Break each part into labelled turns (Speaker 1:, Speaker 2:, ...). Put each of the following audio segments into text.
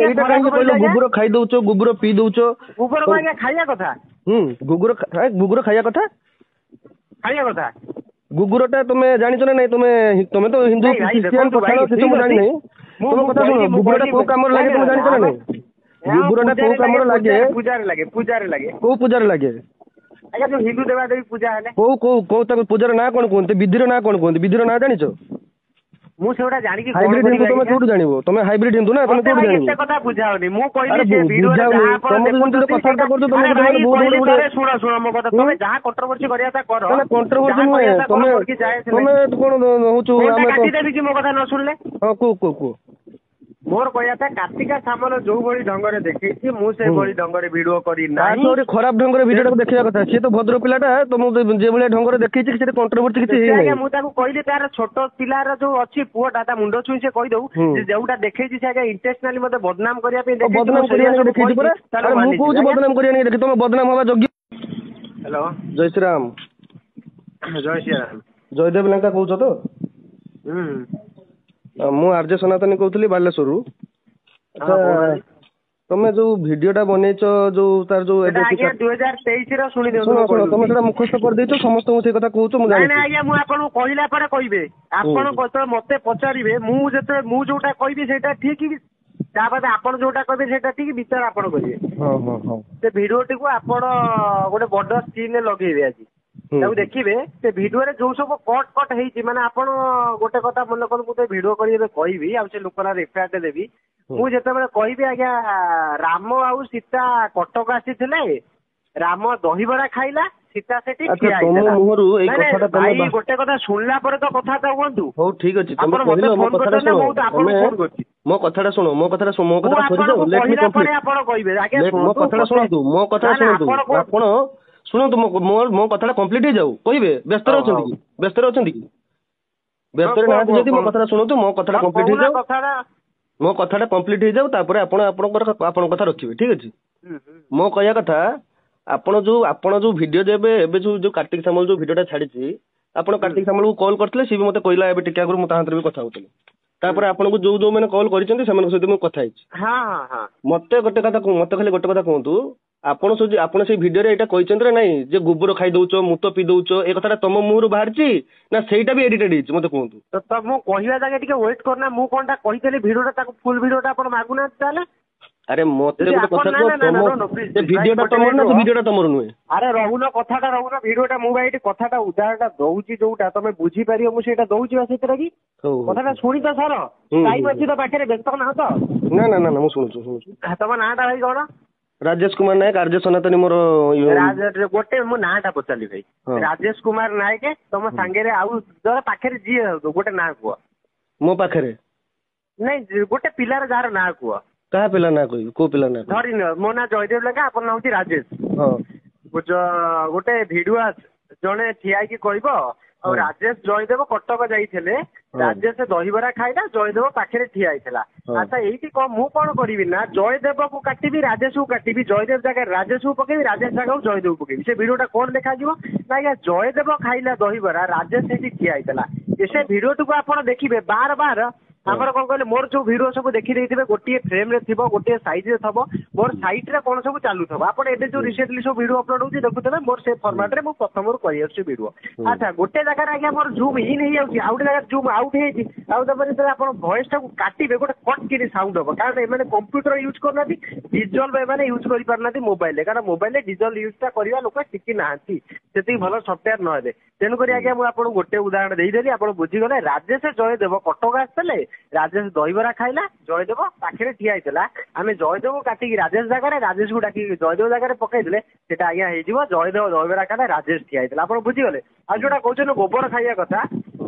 Speaker 1: এইটা କାହିଁକି କହିଲ ଗୁଗୁର ଖାଇ ଦଉଛ ଗୁଗୁର ପିଇ ଦଉଛ
Speaker 2: ଗୁଗୁର ଆଜ୍ଞା ଖାଇବା କଥା
Speaker 1: ଗୁଗୁର ଖାଇବା କଥା ଗୁଗୁରଟା ତମେ ଜାଣିଛ ନା ନାଇଁ ତମେ ତ ହିନ୍ଦୁ ଖ୍ରୀଷ୍ଟିଆନ ପଠାଣ ସେ ସବୁ ଜାଣି ନାହିଁ ତମ କଥା ଶୁଣ ଗୁଗୁରଟା କୋଉ କାମରେ ଲାଗେ ତମେ ଜାଣିଛ ନା ନାଇଁ ଗୁଗୁରଟା କୋଉ କାମରେ ଲାଗେ
Speaker 2: ପୂଜାରେ ଲାଗେ
Speaker 1: କୋଉ ପୂଜାରେ ଲାଗେ
Speaker 2: ଆଜ୍ଞା ଯୋଉ ହିନ୍ଦୁ ଦେବାଦେବୀ ପୂଜା ହେଲେ
Speaker 1: କୋଉ ତାକୁ ପୂଜାର ନାଁ କଣ କୁହନ୍ତି ବିଧିର ନାଁ କଣ କୁହନ୍ତି ବିଧିର ନାଁ ଜାଣିଛ
Speaker 2: ମୁଁ ସେଗୁଡା ଜାଣିକି
Speaker 1: ହାଇବ୍ରିଡ ହିନ୍ଦୁ ତମେ କୋଉଠୁ ଜାଣିବ ତମେ ହାଇବ୍ରିଡ ହିନ୍ଦୁ ନା ତମେ କୋଉଠୁ ଜାଣିବ
Speaker 2: ଏତେ କଥା ବୁଝାଅନି ମୁଁ କହିଲି
Speaker 1: ବୁଝାଉନି ତମେ ଯେମିତି କଥାବାର୍ତ୍ତା କରୁଛ ତମେ
Speaker 2: ଶୁଣ ମୋ କଥା ତମେ ଯାହା କଣ୍ଟ୍ରୋଭର୍ସି କରିବା କଥା କର
Speaker 1: କଣ୍ଟ୍ରୋଭର୍ସି ନୁହେଁ ତମେ କଣ ହଉଛୁ ଆମେ
Speaker 2: କାଟିଦେବି କି ମୋ କଥା ନ ଶୁଣିଲେ
Speaker 1: ହଁ କୁହ
Speaker 2: ମୋର କହିବା କଥା କାର୍ତ୍ତିକା ସାମଲ ଯୋଉ ଭଳି ଢଙ୍ଗରେ ଦେଖେଇଛି ମୁଁ ସେଇଭଳି ଢଙ୍ଗରେ ଭିଡିଓ କରି ନାହିଁ
Speaker 1: ଖରାପ ଢଙ୍ଗରେ ଭିଡିଓଟାକୁ ଦେଖିବା କଥା ସିଏ ତ ଭଦ୍ର ପିଲାଟା ତମକୁ ଯେଭଳିଆ ଢଙ୍ଗରେ ଦେଖେଇଛି ସେଟା କଣ୍ଟ୍ରୋଭର୍ସି କିଛି ହେଇନାହିଁ
Speaker 2: ମୁଁ ତାକୁ କହିଲି ତାର ଛୋଟ ପିଲାର ଯୋଉ ଅଛି ପୁଅଟା ତା ମୁଣ୍ଡ ଛୁଇଁ ସେ କହିଦଉ ଯୋଉଟା ଦେଖେଇଛି ସେ ଆଜ୍ଞା ଇଣ୍ଟେନ୍ସନାଲି ମତେ ବଦନାମ କରିବା ପାଇଁ
Speaker 1: ବଦନାମ କରିବା ଦେଖେଇଛି ପରା ମୁଁ କହୁଛି ବଦନାମ କରିବା ଦେଖି ତମେ ବଦନାମ ହବା ଯୋଗ୍ୟ
Speaker 2: ହ୍ୟାଲୋ
Speaker 1: ଜୟ ଶ୍ରୀରାମ ଜୟଦେବ ଲେଙ୍କା କହୁଛ ତ ମୁଁ ଆର୍ଯ୍ୟ ସନାତନୀ କହୁଥିଲି ବାଲେଶ୍ୱରରୁ ଆଚ୍ଛା ତମେ ଯୋଉ ଭିଡିଓଟା ବନେଇଛ ଯୋଉ ତାର ଯୋଉ
Speaker 2: 2023 ର ଶୁଣି ଦିଅନ୍ତୁ
Speaker 1: ଶୁଣ ତମେ ସେଟା ମୁଖସ୍ଥ କରିଦେଇଛ ସମସ୍ତଙ୍କୁ ସେଇ କଥା କହୁଛ ମୁଁ ଜାଣିଛି
Speaker 2: ଆଜ୍ଞା ମୁଁ ଆପଣଙ୍କୁ କହିଲା ପରେ କହିବେ ଆପଣ ଯେତେବେଳେ ମତେ ପଚାରିବେ ମୁଁ ଯୋଉଟା କହିବି ସେଇଟା ଠିକ ତାପରେ ଆପଣ ଯୋଉଟା କହିବେ ସେଇଟା ଠିକ ବିଚାର ଆପଣ କରିବେ ସେ ଭିଡିଓଟିକୁ ଆପଣ ଗୋଟେ ବଡ ସ୍କ୍ରିନରେ ଲଗେଇବେ ଆଜି ତାକୁ ଦେଖିବେ ସେ ଭିଡିଓରେ ଯୋଉ ସବୁ କଟ୍ ହେଇଛି ମାନେ ଆପଣ ଗୋଟେ କଥା ମନେ କରନ୍ତୁ ମୁଁ ଭିଡିଓ କରି ଏବେ କହିବି ଆଉ ସେ ଲୋକର ରେଫାର୍ଟ ଦେବି ମୁଁ ଯେତେବେଳେ କହିବି ଆଜ୍ଞା ରାମ ଆଉ ସୀତା କଟକ ଆସିଥିଲେ ରାମ ଦହିବରା ଖାଇଲା ସୀତା ସେଠି ଠିଆ ହେଇଥିଲା ଗୋଟେ କଥା ଶୁଣିଲା ପରେ ତ କଥାଟା ହୁଅନ୍ତୁ
Speaker 1: ହଉ ଠିକ ଅଛି
Speaker 2: ଆପଣ ମତେ ଫୋନ କରିଛନ୍ତି ମୁଁ ତ ଆପଣଙ୍କୁ ଫୋନ କରିଛି
Speaker 1: ମୋ କଥାଟା ଶୁଣ ମୋ କଥାଟା
Speaker 2: କହିଲା ପରେ ଆପଣ କହିବେ ଆଜ୍ଞା
Speaker 1: ମୋ କଥାଟା ଶୁଣନ୍ତୁ ଆପଣ ଶୁଣନ୍ତୁ ମୋ କଥାଟା କମ୍ପ୍ଲିଟ ହେଇଯାଉ କହିବେ ବ୍ୟସ୍ତରେ ଅଛନ୍ତି କି ବ୍ୟସ୍ତରେ ନାହାନ୍ତି ଯଦି ମୋ କଥାଟା ଶୁଣନ୍ତୁ ମୋ କଥାଟା କମ୍ପ୍ଲିଟ ହେଇଯାଉ ମୋ କଥାଟା କମ୍ପ୍ଲିଟ ହେଇଯାଉ ତାପରେ ଆପଣ ଆପଣଙ୍କ କଥା ରଖିବେ ଠିକ ଅଛି ମୋ କହିବା କଥା ଆପଣ ଯୋଉ ଭିଡିଓ ଏବେ ଯୋଉ କାର୍ତ୍ତିକ ସାମଲ ଯୋଉ ଭିଡିଓଟା ଛାଡିଛି ଆପଣ କାର୍ତ୍ତିକ ସାମଲକୁ କଲ୍ କରିଥିଲେ ସିଏ ବି ମତେ କହିଲା ଏବେ ଟିକେ ଆଗରୁ ମୁଁ ତା ହାତରେ ବି କଥା ହଉଥିଲି ତାପରେ ଆପଣଙ୍କୁ ଯୋଉମାନେ କଲ୍ କରିଛନ୍ତି ସେମାନଙ୍କ ସହିତ ମୁଁ କଥା ହେଇଛି ମତେ ଖାଲି ଗୋଟେ କଥା କୁହନ୍ତୁ ଆପଣ ସେଇ ଭିଡିଓରେ ଏଇଟା କହିଛନ୍ତି ନା ନାଇଁ ଯେ ଗୋବର ଖାଇ ଦଉଛ ମୁତ ପିଇ ଦଉଛ ଏ କଥାଟା ତମ ମୁହଁରୁ ବାହାରିଛି ନା ସେଇଟା ବି ଏଡିଟେଡ ହେଇଛି ମତେ କୁହନ୍ତୁ
Speaker 2: ତ ମୁଁ କହିବା ଜାଗା ଟିକେ ୱେଟ୍ କରନା ମୁଁ କଣଟା କହିଥିଲି ଭିଡିଓଟା ତାକୁ ଫୁଲ ଭିଡିଓଟା ଆପଣ ମାଗୁନାହାନ୍ତି ତାହେଲେ
Speaker 1: ଆରେ ମତେ ଗୋଟେ କଥା କୁହ ଭିଡିଓଟା ତମର ନା ଭିଡିଓଟା ତମର ନୁହେଁ
Speaker 2: ଆରେ ରହୁନ କଥାଟା ରହୁନ ଭିଡିଓଟା ମୁଁ ଏଇଠି କଥାଟା ଉଦାହରଣଟା ଦଉଛି ଯୋଉଟା ତମେ ବୁଝିପାରିବ ମୁଁ ସେଇଟା ଦଉଛି ବା ସେଥିରେ କି କଥାଟା ଶୁଣି ତ ସାର ଟାଇମ ଅଛି ତ ପାଖରେ ବ୍ୟସ୍ତ ନାହ ତ
Speaker 1: ନା ମୁଁ ଶୁଣୁଛୁ
Speaker 2: ତମ ନାଁଟା ଭାଇ କଣ
Speaker 1: ରାଜେଶ କୁମାର ନାୟକ ଆର୍ଯ୍ୟ ସନାତନୀ ମୋର
Speaker 2: ଗୋଟେ ମୋ ନାଁଟା ପଚାରିଲି ଭାଇ ରାଜେଶ କୁମାର ନାୟକ ତମ ସାଙ୍ଗରେ ଆଉ ପାଖରେ ଯିଏ ଗୋଟେ ନାଁ କୁହ
Speaker 1: ମୋ ପାଖରେ
Speaker 2: ନାଇଁ ଗୋଟେ ପିଲାର ଯାହାର ନାଁ କୁହ
Speaker 1: କାହା ପିଲା ନାଁ କହିବି କୋଉ ପିଲା ନାଁ
Speaker 2: ଧରିନିଅ ମୋ ନାଁ ଜୟଦେବ ଲେଙ୍କା ଆପଣ ନାଁ ହଉଛି ରାଜେଶ ଗୋଟେ ଭିଡିଓ ଜଣେ ଠିଆ ହେଇକି କହିବ ଆଉ ରାଜେଶ ଜୟଦେବ କଟକ ଯାଇଥିଲେ ରାଜେଶ ଦହିବରା ଖାଇଲା ଜୟଦେବ ପାଖରେ ଠିଆ ହେଇଥିଲା ଆଚ୍ଛା ଏଇଠି ମୁଁ କଣ କରିବି ନା ଜୟଦେବକୁ କାଟିବି ରାଜେଶକୁ କାଟିବି ଜୟଦେବ ଜାଗାରେ ରାଜେଶକୁ ପକେଇବି ରାଜେଶ ଜାଗାକୁ ଜୟଦେବକୁ ପକେଇବି ସେ ଭିଡିଓଟା କଣ ଦେଖାଯିବ ନା ଆଜ୍ଞା ଜୟଦେବ ଖାଇଲା ଦହିବରା ରାଜେଶ ସେଇଠି ଠିଆ ହେଇଥିଲା ସେ ଭିଡିଓଟିକୁ ଆପଣ ଦେଖିବେ ବାର ଆମର କଣ କହିଲେ ମୋର ଯୋଉ ଭିଡିଓ ସବୁ ଦେଖିଦେଇଥିବେ ଗୋଟିଏ ଫ୍ରେମରେ ଥିବ ଗୋଟିଏ ସାଇଜରେ ଥିବ ମୋର ସାଇଟରେ କଣ ସବୁ ଚାଲୁଥିବ ଆପଣ ଏବେ ଯୋଉ ରିସେଣ୍ଟଲି ସବୁ ଭିଡିଓ ଅପଲୋଡ ହଉଛି ଦେଖୁଥିବେ ମୋର ସେ ଫର୍ମାଟରେ ମୁଁ ପ୍ରଥମରୁ କରିଆସୁଛି ଭିଡିଓ ଆଚ୍ଛା ଗୋଟେ ଜାଗାରେ ଆଜ୍ଞା ମୋର ଜୁମ୍ ଇନ୍ ହେଇଯାଉଛି ଆଉ ଗୋଟେ ଜାଗାରେ ଜୁମ୍ ଆଉଟ୍ ହେଇଛି ଆଉ ତାପରେ ଯେତେବେଳେ ଆପଣ ଭଏସଟାକୁ କାଟିବେ ଗୋଟେ କଟ୍ କିରି ସାଉଣ୍ଡ ହବ କାରଣ ଏମାନେ କମ୍ପ୍ୟୁଟର ୟୁଜ୍ କରୁନାହାନ୍ତି ଡିଜିଟାଲ ଏମାନେ ୟୁଜ୍ କରିପାରୁନାହାନ୍ତି ମୋବାଇଲରେ କାରଣ ମୋବାଇଲରେ ଡିଜିଟାଲ ୟୁଜଟା କରିବା ଲୋକ ଶିଖି ନାହାନ୍ତି ସେତିକି ଭଲ ସଫ୍ଟୱେୟାର ନହେଲେ ତେଣୁକରି ଆଜ୍ଞା ମୁଁ ଆପଣଙ୍କୁ ଗୋଟେ ଉଦାହରଣ ଦେଇଦେଲି ଆପଣ ବୁଝିଗଲେ ରାଜେଶ ଜୟଦେବ କଟକ ଆସିଥିଲେ ରାଜେଶ ଦହିବରା ଖାଇଲା ଜୟଦେବ ପାଖରେ ଠିଆ ହେଇଥିଲା ଆମେ ଜୟଦେବକୁ କାଟିକି ରାଜେଶ ଜାଗାରେ ରାଜେଶକୁ ଡାକିକି ଜୟଦେବ ଜାଗାରେ ପକେଇଦେଲେ ସେଟା ଆଜ୍ଞା ହେଇଯିବ ଜୟଦେବ ଦହିବରା ଖାଇଲା ରାଜେଶ ଠିଆ ହେଇଥିଲା ଆପଣ ବୁଝିଗଲେ ଆଉ ଯୋଉଟା କହୁଛନ୍ତି ଗୋବର ଖାଇବା କଥା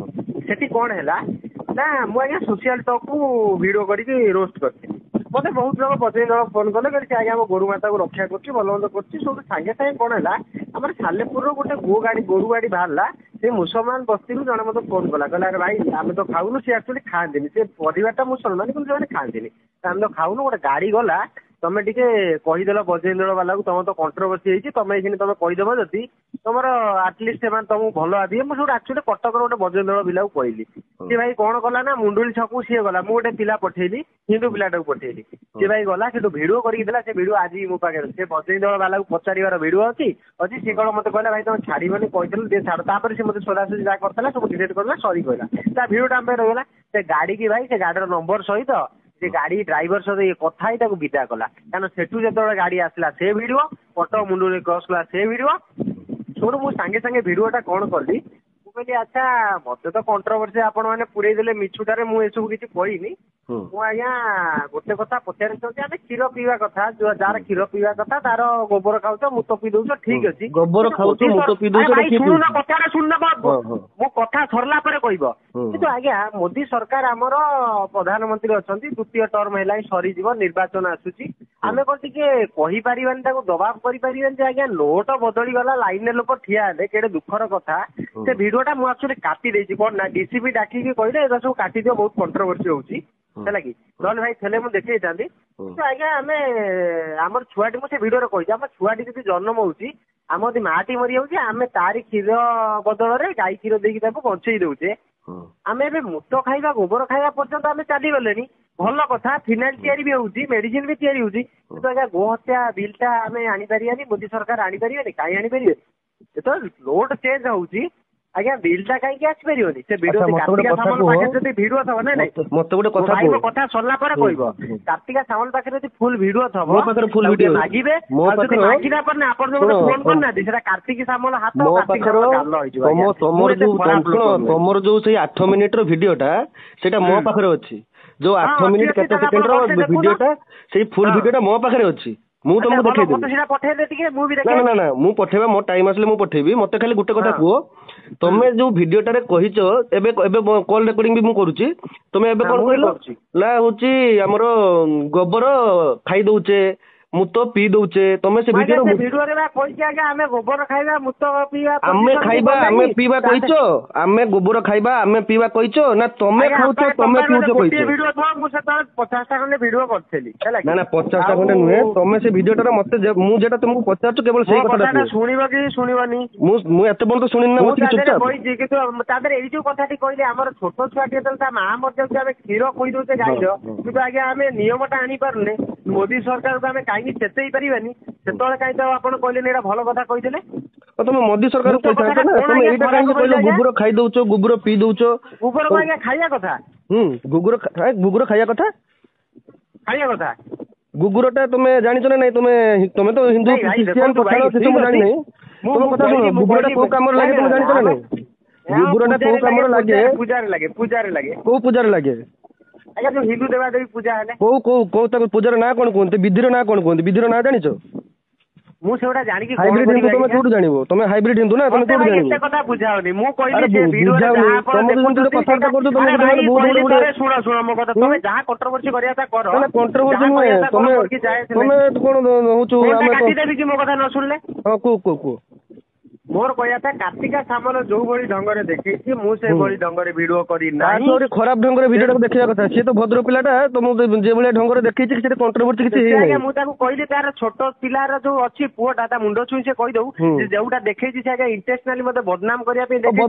Speaker 2: ସେଠି କଣ ହେଲା ନା ମୁଁ ଆଜ୍ଞା ସୋସିଆଲ ଟକ୍ କୁ ଭିଡିଓ କରିକି ରୋଷ୍ଟ କରିଥିଲି ମତେ ବହୁତ ଲୋକ ପଚିଶ ଜଣ ଫୋନ କଲେ ସେ ଆଜ୍ଞା ଆମ ଗୋରୁ ମାତାକୁ ରକ୍ଷା କରୁଛି ଭଲ ମନ୍ଦ କରୁଛି ସବୁ ସାଙ୍ଗେ ସାଙ୍ଗେ କଣ ହେଲା ଆମର ସାଲେପୁରରୁ ଗୋଟେ ଗୋରୁ ଗାଡି ବାହାରିଲା ସେ ମୁସଲମାନ ବସ୍ତିରୁ ଜଣେ ମତେ ଫୋନ କଲା କହିଲା ଆରେ ଭାଇ ଆମେ ତ ଖାଉନୁ ସେ ଆକ୍ଚୁଆଲି ଖାଆନ୍ତିନି ସେ ପରିବାରଟା ମୁସଲମାନ କିନ୍ତୁ ସେମାନେ ଖାଆନ୍ତିନି ଆମେ ତ ଖାଉନୁ ଗୋଟେ ଗାଡି ଗଲା ତମେ ଟିକେ କହିଦେଲ ବଜେନ୍ଦ୍ର ବାଲାକୁ ତମର ତ କଣ୍ଟ୍ରୋଭର୍ସି ହେଇଛି ତମେ ଏଇଖିନି ତମେ କହିଦେବ ଯଦି ତମର ଆଟଲିଷ୍ଟ ସେମାନେ ତମକୁ ଭଲ ଦିଏ। ମୁଁ ସବୁଠୁ ଆକ୍ଚୁଆଲି କଟକର ଗୋଟେ ବଜରଙ୍ଗ ଦଳ ପିଲାକୁ କହିଲି, ସେ ଭାଇ କଣ କଲା ନା ମୁଣ୍ଡୁଳି ଛକକୁ ସିଏ ଗଲା, ମୁଁ ଗୋଟେ ପିଲା ପଠେଇଲି, ହିନ୍ଦୁ ପିଲାଟାକୁ ପଠେଇଲି, ସେ ଭାଇ ଗଲା କିନ୍ତୁ ଭିଡିଓ କରିକି ଦେଲା। ସେ ଭିଡିଓ ଆଜି ମୋ ପାଖରେ, ସେ ବଜରଙ୍ଗ ଦଳ ବାଲାକୁ ପଚାରିବାର ଭିଡିଓ ଅଛି ସିଏ କଣ ମତେ କହିଲା ଭାଇ ତମେ ଛାଡିବନି କହିଥିଲୁ ଟିକେ ଛାଡ, ତାପରେ ସେ ମତେ ସୋଦାସୋଦି ଯାହା କରିଥିଲା ସବୁ ଡିଲିଟ୍ କରିଦେଲା, ସରି କହିଲା, ତା ଭିଡିଓଟା ଆମ ପାଇଁ ରହିଗଲା। ସେ ଗାଡିକି ଭାଇ ସେ ଗାଡିର ନମ୍ବର ସହିତ ସେ ଗାଡି ଡ୍ରାଇଭର ସହିତ ଇଏ କଥା ହେଇ ତାକୁ ବିଦା କଲା, କାରଣ ସେଠୁ ଯେତେବେଳେ ଗାଡି ଆସିଲା ସେ ଭିଡିଓ, କଟକ ମୁଣ୍ଡୁଳି କ୍ରସ୍ କଲା ସେ ଭିଡିଓ। ଶୁଣୁ ମୁଁ ସାଙ୍ଗେ ସାଙ୍ଗେ ଭିଡିଓଟା କଣ କଲି, ମୁଁ କହିଲି ଆଚ୍ଛା ମତେ ତ କଣ୍ଟ୍ରୋଭର୍ସି ଆପଣ ମାନେ ପୁରେଇ ଦେଲେ ମିଛୁଟାରେ, ମୁଁ ଏସବୁ କିଛି କହିନି। ମୁଁ ଆଜ୍ଞା ଗୋଟେ କଥା ପଚାରିଛନ୍ତି, ଆମେ କ୍ଷୀର ପିଇବା କଥା, ଯାହାର କ୍ଷୀର ପିଇବା କଥା ତାର ଗୋବର ଖାଉଛ ମୁତ ପିଇ ଦଉଛ ଠିକ ଅଛି,
Speaker 1: ଗୋବର ଖାଉଛ ମୁତ ପିଇ ଦଉଛ,
Speaker 2: ଶୁଣୁନ କଥାଟା ଶୁଣୁନ, ମୋ କଥା ସରିଲା ପରେ କହିବ। କିନ୍ତୁ ଆଜ୍ଞା ମୋଦି ସରକାର ଆମର ପ୍ରଧାନମନ୍ତ୍ରୀ ଅଛନ୍ତି, ଦ୍ୱିତୀୟ ଟର୍ମ ହେଲାଣି ସରିଯିବ, ନିର୍ବାଚନ ଆସୁଛି, ଆମେ କଣ ଟିକେ କହିପାରିବାନି ତାକୁ ଦବାବ କରିପାରିବାନି ଯେ ଆଜ୍ଞା ନୋଟ ବଦଳିଗଲା, ଲାଇନରେ ଲୋକ ଠିଆ ହେଲେ, କେଡେ ଦୁଃଖର କଥା। ସେ ଭିଡିଓଟା ମୁଁ ଆକ୍ଚୁଆଲି କାଟି ଦେଇଛି, କଣ ନା ଡିସିପି ଡାକିକି କହିଲେ ଏଗୁଡ଼ା ସବୁ କାଟିଦିଅ, ବହୁତ କଣ୍ଟ୍ରୋଭର୍ସି ହଉଛି ହେଲା କି, ନହେଲେ ଭାଇ ଥିଲେ ମୁଁ ଦେଖେଇଥାନ୍ତି। କିନ୍ତୁ ଆଜ୍ଞା ଆମେ ଆମର ଛୁଆଟି, ମୁଁ ସେ ଭିଡିଓରେ କହିଛି, ଆମ ଛୁଆଟି ଯଦି ଜନ୍ମ ହଉଛି, ଆମ ଯଦି ମାଟି ମରିଯାଉଛି, ଆମେ ତାରି କ୍ଷୀର ବଦଳରେ ଗାଈ କ୍ଷୀର ଦେଇକି ତାକୁ ବଞ୍ଚେଇ ଦଉଛେ। ଆମେ ଏବେ ମୁତ ଖାଇବା ଗୋବର ଖାଇବା ପର୍ଯ୍ୟନ୍ତ ଆମେ ଚାଲିଗଲେଣି, ଭଲ କଥା, ଫିନାଇଲ ତିଆରି ବି ହଉଛି, ମେଡିସିନ ବି ତିଆରି ହଉଛି, କିନ୍ତୁ ଆଜ୍ଞା ଗୋ ହତ୍ୟା ବିଲ୍ ଟା ଆମେ ଆଣିପାରିବାନି, ମୋଦି ସରକାର ଆଣିପାରିବେନି, କାହିଁ ଆଣିପାରିବେ? ଯେତେବେଳେ ଲୋଡ ଚେଞ୍ଜ ହଉଛି ଆଜ୍ଞା ବିଲ୍ ଟା କାହିଁକି ଆସିପାରିବନି? ସେ ଭିଡିଓ କାର୍ତ୍ତିକା ସାମଲ ପାଖରେ ଯଦି ଭିଡିଓ ଥବ, ନାଇଁ ନାଇଁ
Speaker 1: ମତେ ଗୋଟେ କଥା
Speaker 2: ଭାଇ, ମୋ କଥା ସରିଲା ପରେ କହିବ, କାର୍ତ୍ତିକା ସାମଲ ପାଖରେ ଯଦି ଫୁଲ ଭିଡିଓ ଥବ
Speaker 1: ମୋ ପାଖରେ ଫୁଲ ଭିଡିଓ
Speaker 2: ମାଗିବେ, ଯଦି ମାଗିଲା ପରେ ଆପଣ ଯୋଉ ଗୋଟେ ଫୋନ କରୁନାହାନ୍ତି ସେଟା କାର୍ତ୍ତିକ ସାମଲ ହାତ, କାର୍ତ୍ତିକ ସାମଲ ଗାଲ ହେଇଯିବ।
Speaker 1: ତମର ଯୋଉ ସେଇ 8 ମିନିଟର ଭିଡିଓଟା ସେଇଟା ମୋ ପାଖରେ ଅଛି, ଯୋଉ 8 ମିନିଟ କେତେ ସେକେଣ୍ଡର ଭିଡିଓଟା, ସେଇ ଫୁଲ ଭିଡିଓଟା ମୋ ପାଖରେ ଅଛି, ମୁଁ ତମକୁ ଦେଖେଇଦେବି। ନା ନା ମୁଁ ପଠେଇବା, ମୋ ଟାଇମ ଆସିଲେ ମୁଁ ପଠେଇବି। ମତେ ଖାଲି ଗୋଟେ କଥା କୁହ, ତମେ ଯୋଉ ଭିଡିଓଟାରେ କହିଛ, ଏବେ ଏବେ କଲ ରେକର୍ଡିଂ ବି ମୁଁ କରୁଛି, ତମେ ଏବେ କଣ କହିଲ ନା ହଉଛି ଆମର ଗୋବର ଖାଇ ଦଉଛେ, ମୁତ ପିଇ ଦଉଛେ, ତମେ ସେ
Speaker 2: ଭିଡିଓରେ କହିଛି ଆଜ୍ଞା ଆମେ ଗୋବର ଖାଇବା ମୁତ ପିଇବା,
Speaker 1: ଆମେ ଖାଇବା ଆମେ ପିଇବା କହିଛ, ଆମେ ଗୋବର ଖାଇବା ଆମେ ପିଇବା କହିଛ ନା ତମେ ଖାଉଛ ତମେ ପିଉଛ କହିଛ?
Speaker 2: ଭିଡିଓ ଥିବ, ମୁଁ ସେତେବେଳେ 50ଟା ଖଣ୍ଡେ ଭିଡିଓ କରିଥିଲି ହେଲା।
Speaker 1: ନା ନା 50ଟା ଖଣ୍ଡେ ନୁହେଁ, ତମେ ସେ ଭିଡିଓଟା ମତେ, ମୁଁ ଯେଟା ତମକୁ ପଚାରୁଛୁ କେବଳ ସେଇ କଥାଟା
Speaker 2: ଶୁଣିବ କି ଶୁଣିବନି?
Speaker 1: ମୁଁ ଏତେ ପର୍ଯ୍ୟନ୍ତ ଶୁଣିନି ନା, ବସିକି ଚୁପଚାପ
Speaker 2: କହିଛି। କିନ୍ତୁ ତା ଦେହରେ ଏଇ ଯୋଉ କଥାଟି କହିଲେ, ଆମର ଛୋଟ ଛୁଆଟି ଯେତେବେଳେ ତା ମା ମରିଯାଉଛି ଆମେ କ୍ଷୀର ଖୋଇ ଦଉଛେ ଗାଈର, କିନ୍ତୁ ଆଜ୍ଞା ଆମେ ନିୟମଟା ଆଣିପାରୁନେ, ମୋଦି ସରକାରକୁ ଆମେ କାହିଁକି ଚେତେଇ ପାରିବାନି? ସେତେବେଳେ କାହିଁ ତ ଆପଣ କହିଲେନି ଏଇଟା ଭଲ କଥା କହିଥିଲେ?
Speaker 1: ତମେ ମୋଦି ସରକାର କହିଥାନ୍ତ ନା, ତମେ ଏଇଟା କାହିଁକି କହିଲ ଗୋବର ଖାଇ ଦଉଛ, ଗୋବର ପିଇ ଦଉଛ?
Speaker 2: ଗୋବର ଆଜ୍ଞା ଖାଇବା କଥା,
Speaker 1: ଗୋବର ଖାଇବା କଥା,
Speaker 2: ଖାଇବା କଥା।
Speaker 1: ଗୁଗୁରଟା ତମେ ଜାଣିଛ ନା ନାଇଁ? ତମେ ତମେ ତ ହିନ୍ଦୁ ଖ୍ରୀଷ୍ଟିଆନ ପଠାଣ ସେ ସବୁ ଜାଣିନାହିଁ। ତମ କଥା ଶୁଣ, ଗୁଗୁରଟା କୋଉ କାମରେ ଲାଗେ ତମେ ଜାଣିଛ ନା ନାଇଁ? ଗୁଗୁରଟା କୋଉ କାମରେ ଲାଗେ?
Speaker 2: ପୂଜାରେ ଲାଗେ। ପୂଜାରେ ଲାଗେ।
Speaker 1: କୋଉ ପୂଜାରେ ଲାଗେ?
Speaker 2: ଆଜ୍ଞା ଯୋଉ ହିନ୍ଦୁ ଦେବାଦେବୀ ପୂଜା ହେଲେ।
Speaker 1: କୋଉ ତାକୁ ପୂଜାର ନାଁ କଣ କୁହନ୍ତି? ବିଧିର ନାଁ କଣ କୁହନ୍ତି? ବିଧିର ନାଁ ଜାଣିଛ?
Speaker 2: ମୁଁ ସେଗୁଡା ଜାଣିକି
Speaker 1: ହାଇବ୍ରିଡ ହିନ୍ଦୁ ତମେ କୋଉଠୁ ଜାଣିବ? ତମେ ହାଇବ୍ରିଡ ହିନ୍ଦୁ ନା, ତମେ କୋଉଠୁ ଜାଣିବ?
Speaker 2: ଏତେ କଥା ବୁଝାଅନି, ମୁଁ କହିଲି ଯେ ଭିଡିଓରେ ଯାହା ଆପଣ ଦେଖୁଛନ୍ତି
Speaker 1: କଥାବାର୍ତ୍ତା କରୁଛ ତମେ
Speaker 2: ଶୁଣ ମୋ କଥା, ତମେ ଯାହା କଣ୍ଟ୍ରୋଭର୍ସି କରିବା କଥା କର।
Speaker 1: କଣ୍ଟ୍ରୋଭର୍ସି ନୁହେଁ, ତମେ କଣ ହଉଛୁ?
Speaker 2: କାଟିଦେବି କି ମୋ କଥା ନ ଶୁଣିଲେ?
Speaker 1: ହଁ କୁହ।
Speaker 2: ମୋର କହିବା କଥା, କାର୍ତ୍ତିକା ସାମଲ ଯୋଉ ଭଳି ଢଙ୍ଗରେ ଦେଖେଇଛି, ମୁଁ ସେଇଭଳି ଢଙ୍ଗରେ ଭିଡିଓ କରି ନାହିଁ।
Speaker 1: ଖରାପ ଢଙ୍ଗରେ ଭିଡିଓଟାକୁ ଦେଖିବା କଥା। ସିଏ ତ ଭଦ୍ର ପିଲାଟା, ତମକୁ ଯେଭଳିଆ ଢଙ୍ଗରେ ଦେଖେଇଛି ସେଟା କଣ୍ଟ୍ରୋଭର୍ସି କିଛି ହେଇନାହିଁ।
Speaker 2: ମୁଁ ତାକୁ କହିଲି ତାର ଛୋଟ ପିଲାର ଯୋଉ ଅଛି ପୁଅଟା, ତା ମୁଣ୍ଡ ଛୁଇଁ ସେ କହିଦଉ, ଯୋଉଟା ଦେଖେଇଛି ସେ ଆଜ୍ଞା ଇଣ୍ଟେନ୍ସନାଲି ମତେ ବଦନାମ କରିବା ପାଇଁ ଦେଖେଇଛି।